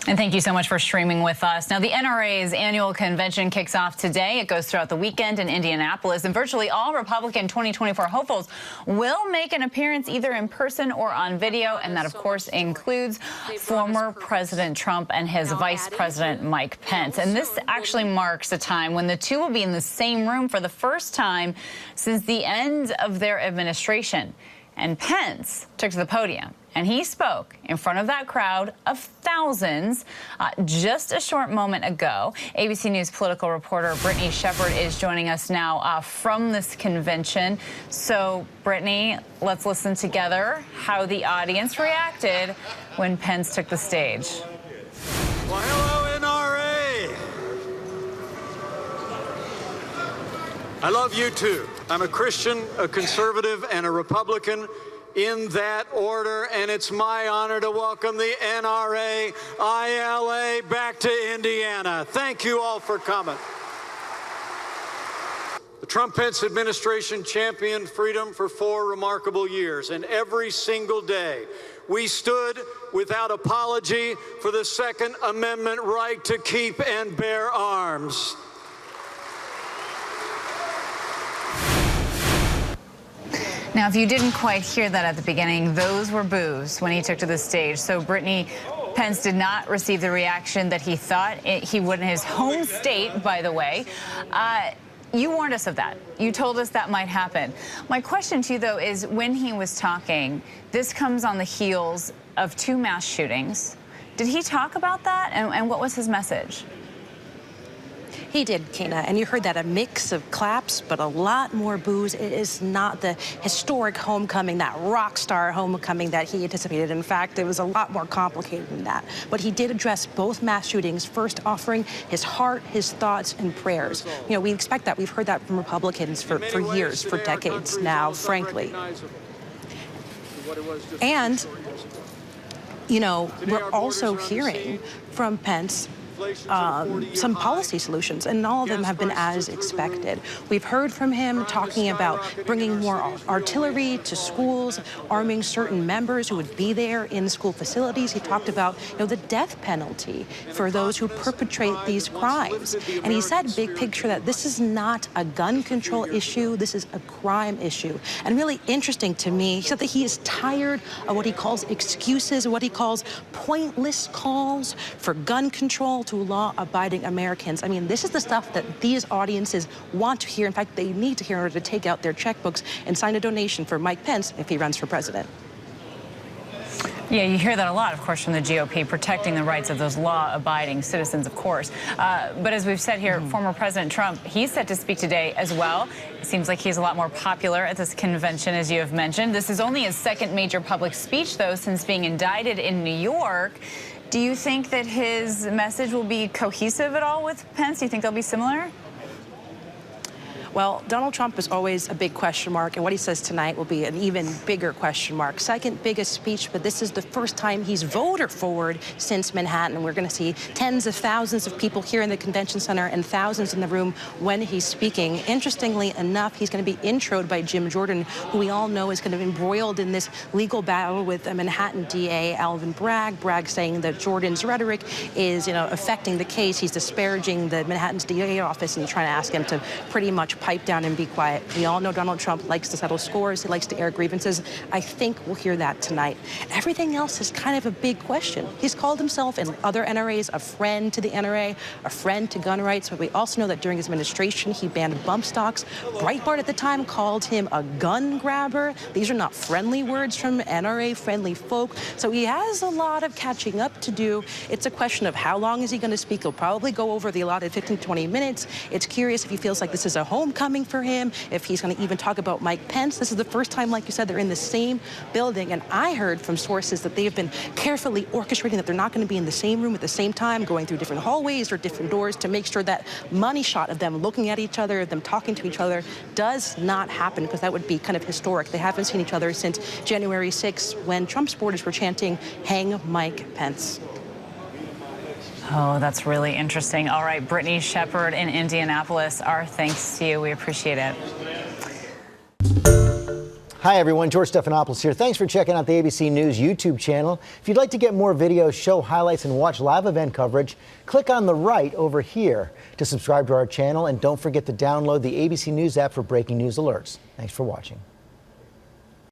And thank you so much for streaming with us. Now, the NRA's annual convention kicks off today. It goes throughout the weekend in Indianapolis, and virtually all Republican 2024 hopefuls will make an appearance either in person or on video, and that, of course, includes former President Trump and his Vice President Mike Pence. And this actually marks a time when the two will be in the same room for the first time since the end of their administration. And Pence took to the podium, and he spoke in front of that crowd of thousands just a short moment ago. ABC News political reporter Brittany Shepherd is joining us now from this convention. So, Brittany, let's listen together how the audience reacted when Pence took the stage. Well, hello, NRA. I love you too. I'm a Christian, a conservative, and a Republican in that order, and it's my honor to welcome the NRA ILA back to Indiana. Thank you all for coming. The Trump-Pence administration championed freedom for 4 remarkable years, and every single day we stood without apology for the Second Amendment right to keep and bear arms. Now, if you didn't quite hear that at the beginning, those were boos when he took to the stage. So, Brittany, Pence did not receive the reaction that he thought he would in his home state, by the way. You warned us of that. You told us that might happen. My question to you, though, is when he was talking, this comes on the heels of 2 mass shootings. Did he talk about that, and what was his message? He did, Kena, and you heard that, a mix of claps, but a lot more boos. It is not the historic homecoming, that rock star homecoming that he anticipated. In fact, it was a lot more complicated than that. But he did address both mass shootings, first offering his heart, his thoughts, and prayers. You know, we expect that. We've heard that from Republicans for years, for decades now, frankly. And, you know, we're also hearing from Pence some policy solutions, and all of them have been as expected. We've heard from him talking about bringing more artillery to schools, arming certain members who would be there in school facilities. He talked about, you know, the death penalty for those who perpetrate these crimes. And he said, big picture, that this is not a gun control issue, this is a crime issue. And really interesting to me, he said that he is tired of what he calls excuses, what he calls pointless calls for gun control to law-abiding Americans. I mean, this is the stuff that these audiences want to hear. In fact, they need to hear in order to take out their checkbooks and sign a donation for Mike Pence if he runs for president. Yeah, you hear that a lot, of course, from the GOP, protecting the rights of those law-abiding citizens, of course. But as we've said here, former President Trump, he's set to speak today as well. It seems like he's a lot more popular at this convention, as you have mentioned. This is only his second major public speech, though, since being indicted in New York. Do you think that his message will be cohesive at all with Pence? Do you think they'll be similar? Well, Donald Trump is always a big question mark, and what he says tonight will be an even bigger question mark. Second biggest speech, but this is the first time he's voter forward since Manhattan. We're going to see tens of thousands of people here in the convention center and thousands in the room when he's speaking. Interestingly enough, he's going to be introed by Jim Jordan, who we all know is kind of embroiled in this legal battle with a Manhattan DA, Alvin Bragg. Bragg saying that Jordan's rhetoric is, you know, affecting the case. He's disparaging the Manhattan's DA office and trying to ask him to pretty much pipe down and be quiet. We all know Donald Trump likes to settle scores. He likes to air grievances. I think we'll hear that tonight. Everything else is kind of a big question. He's called himself and other NRAs a friend to the NRA, a friend to gun rights, but we also know that during his administration, he banned bump stocks. Breitbart at the time called him a gun grabber. These are not friendly words from NRA-friendly folk. So he has a lot of catching up to do. It's a question of how long is he going to speak. He'll probably go over the allotted 15 to 20 minutes. It's curious if he feels like this is a homecoming for him, if he's going to even talk about Mike Pence. This is the first time, like you said, they're in the same building. And I heard from sources that they have been carefully orchestrating that they're not going to be in the same room at the same time, going through different hallways or different doors to make sure that money shot of them looking at each other, them talking to each other, does not happen, because that would be kind of historic. They haven't seen each other since January 6th, when Trump supporters were chanting, "Hang Mike Pence." Oh, that's really interesting. All right, Brittany Shepherd in Indianapolis, our thanks to you. We appreciate it. Hi, everyone. George Stephanopoulos here. Thanks for checking out the ABC News YouTube channel. If you'd like to get more videos, show highlights, and watch live event coverage, click on the right over here to subscribe to our channel. And don't forget to download the ABC News app for breaking news alerts. Thanks for watching.